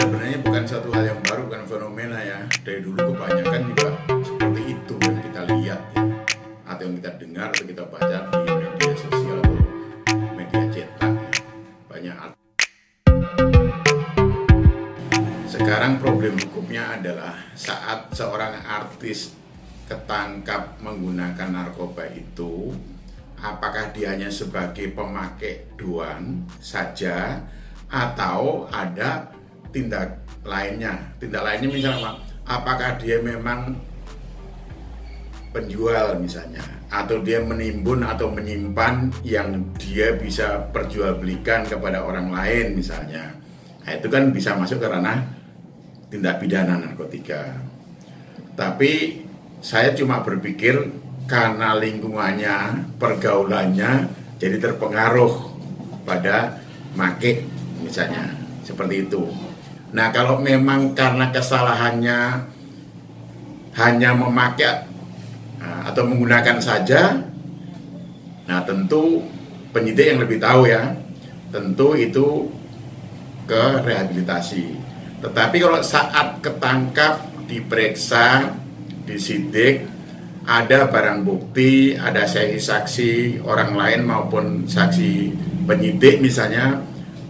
Sebenarnya bukan suatu hal yang baru, bukan fenomena ya. Dari dulu kebanyakan juga seperti itu yang kita lihat ya. Atau yang kita dengar atau kita baca di media sosial atau media cetak ya. Banyak. Sekarang problem hukumnya adalah saat seorang artis ketangkap menggunakan narkoba itu, apakah dia hanya sebagai pemakai doang saja atau ada tindak lainnya. Tindak lainnya misalnya apa? Apakah dia memang penjual misalnya, atau dia menimbun atau menyimpan yang dia bisa perjualbelikan kepada orang lain misalnya. Nah, itu kan bisa masuk ke ranah tindak pidana narkotika. Tapi saya cuma berpikir karena lingkungannya, pergaulannya jadi terpengaruh pada make misalnya, seperti itu. Nah, kalau memang karena kesalahannya hanya memakai atau menggunakan saja, nah tentu penyidik yang lebih tahu ya, tentu itu ke rehabilitasi. Tetapi kalau saat ketangkap, diperiksa, disidik, ada barang bukti, ada saksi-saksi orang lain maupun saksi penyidik misalnya,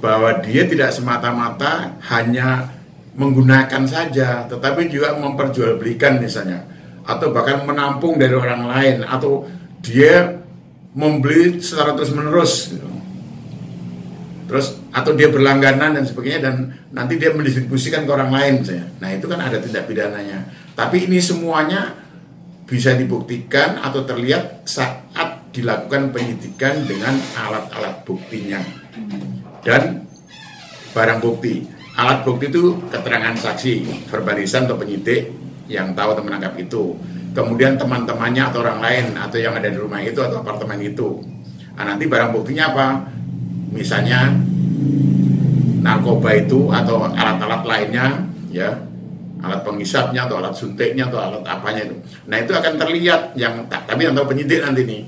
bahwa dia tidak semata-mata hanya menggunakan saja, tetapi juga memperjualbelikan misalnya, atau bahkan menampung dari orang lain, atau dia membeli secara terus-menerus gitu. Terus atau dia berlangganan dan sebagainya, dan nanti dia mendistribusikan ke orang lain misalnya. Nah, itu kan ada tindak pidananya. Tapi ini semuanya bisa dibuktikan atau terlihat saat dilakukan penyidikan dengan alat-alat buktinya dan barang bukti. Alat bukti itu keterangan saksi, verbalisan atau penyidik yang tahu atau menangkap itu. Kemudian teman-temannya atau orang lain atau yang ada di rumah itu atau apartemen itu. Nah, nanti barang buktinya apa? Misalnya narkoba itu atau alat-alat lainnya ya, alat penghisapnya atau alat suntiknya atau alat apanya itu. Nah, itu akan terlihat yang tapi yang tahu penyidik nanti nih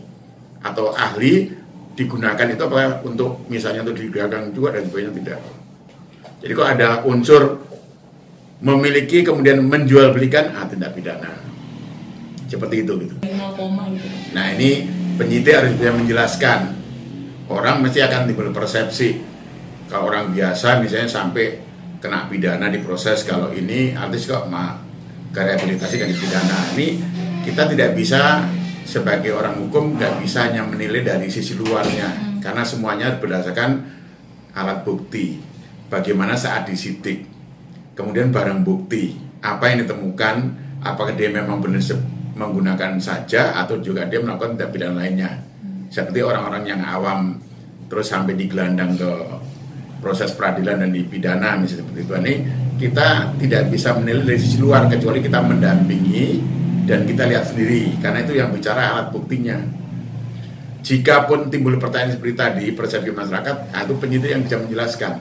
atau ahli digunakan itu apa untuk misalnya untuk didagang juga dan sebagainya, tidak. Jadi kalau ada unsur memiliki kemudian menjual belikan, tindak pidana seperti itu gitu. Nah, ini penyidik harus bisa menjelaskan. Orang mesti akan timbul persepsi kalau orang biasa misalnya sampai kena pidana diproses, kalau ini artis kok ke rehabilitasi kan dipidana. Ini kita tidak bisa sebagai orang hukum, nggak bisa hanya menilai dari sisi luarnya, karena semuanya berdasarkan alat bukti. Bagaimana saat disidik, kemudian barang bukti apa yang ditemukan, apakah dia memang benar menggunakan saja atau juga dia melakukan tindak pidana lainnya. Seperti orang-orang yang awam terus sampai digelandang ke proses peradilan dan dipidana misalnya seperti itu. Ini kita tidak bisa menilai dari sisi luar kecuali kita mendampingi dan kita lihat sendiri, karena itu yang bicara alat buktinya. Jikapun timbul pertanyaan seperti tadi, persepsi masyarakat, itu penyidik yang bisa menjelaskan.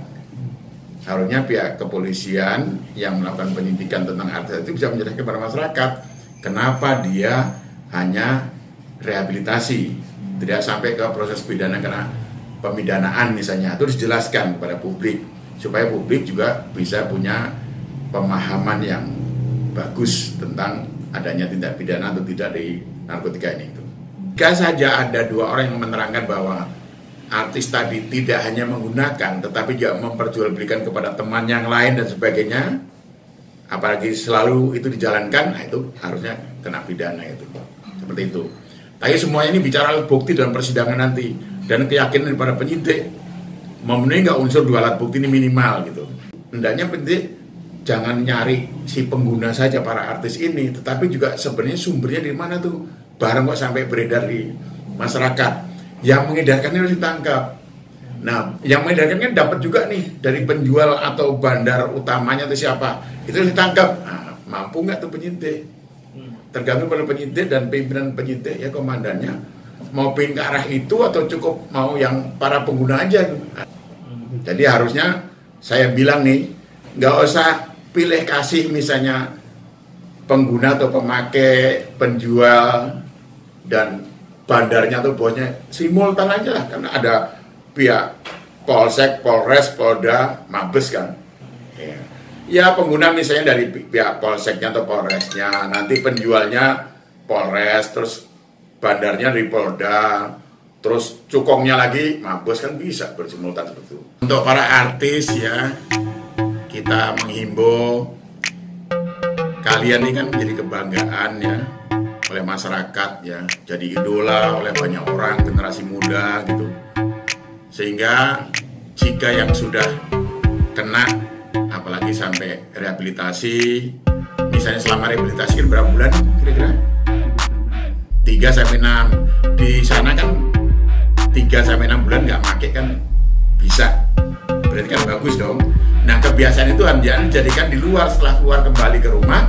Harusnya pihak kepolisian yang melakukan penyidikan tentang artis itu bisa menjelaskan kepada masyarakat kenapa dia hanya rehabilitasi, tidak sampai ke proses pidana karena pemidanaan misalnya. Itu dijelaskan kepada publik supaya publik juga bisa punya pemahaman yang bagus tentang adanya tindak pidana atau tidak di narkotika ini. Jika saja ada dua orang yang menerangkan bahwa artis tadi tidak hanya menggunakan tetapi juga memperjualbelikan kepada teman yang lain dan sebagainya, apalagi selalu itu dijalankan, nah itu harusnya kena pidana itu. Seperti itu. Tapi semuanya ini bicara bukti dalam persidangan nanti dan keyakinan para penyidik memenuhi nggak unsur dua alat bukti ini minimal gitu. Hendaknya penyidik jangan nyari si pengguna saja para artis ini, tetapi juga sebenarnya sumbernya di mana tuh barang kok sampai beredar di masyarakat. Yang mengedarkannya harus ditangkap. Nah, yang mengedarkan kan dapat juga nih dari penjual atau bandar utamanya atau siapa, itu harus ditangkap. Nah, mampu nggak tuh penyidik? Tergantung pada penyidik dan pimpinan penyidik ya, komandannya mau pin ke arah itu atau cukup mau yang para pengguna aja. Jadi harusnya saya bilang nih, nggak usah pilih kasih misalnya pengguna atau pemakai, penjual dan bandarnya atau bosnya, simultan aja lah, karena ada pihak Polsek, Polres, Polda, Mabes kan. Ya. Ya pengguna misalnya dari pihak polseknya atau polresnya, nanti penjualnya polres, terus bandarnya dari Polda, terus cukongnya lagi Mabes, kan bisa bersimultan seperti itu. Untuk para artis ya, kita menghimbau kalian ini kan menjadi kebanggaan ya oleh masyarakat ya, jadi idola oleh banyak orang generasi muda gitu. Sehingga jika yang sudah kena, apalagi sampai rehabilitasi, misalnya selama rehabilitasi kan berapa bulan kira-kira? 3-6. Di sana kan 3-6 bulan nggak pakai kan bisa, berarti kan bagus dong. Nah kebiasaan itu jangan jadikan di luar, setelah keluar kembali ke rumah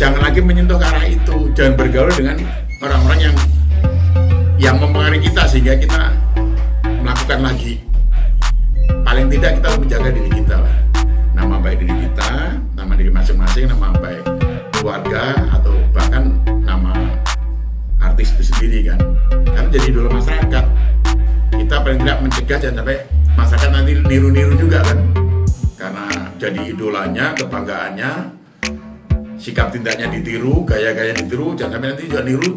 jangan lagi menyentuh ke arah itu, jangan bergaul dengan orang-orang yang mempengaruhi kita sehingga kita melakukan lagi. Paling tidak kita menjaga diri kita lah, nama baik diri kita, nama diri masing-masing, nama baik keluarga, atau bahkan nama artis itu sendiri kan, karena jadi idola masyarakat. Kita paling tidak mencegah jangan sampai masyarakat nanti niru-niru juga kan, karena jadi idolanya, kebanggaannya, sikap tindaknya ditiru, gaya-gaya ditiru, jangan sampai nanti juga niru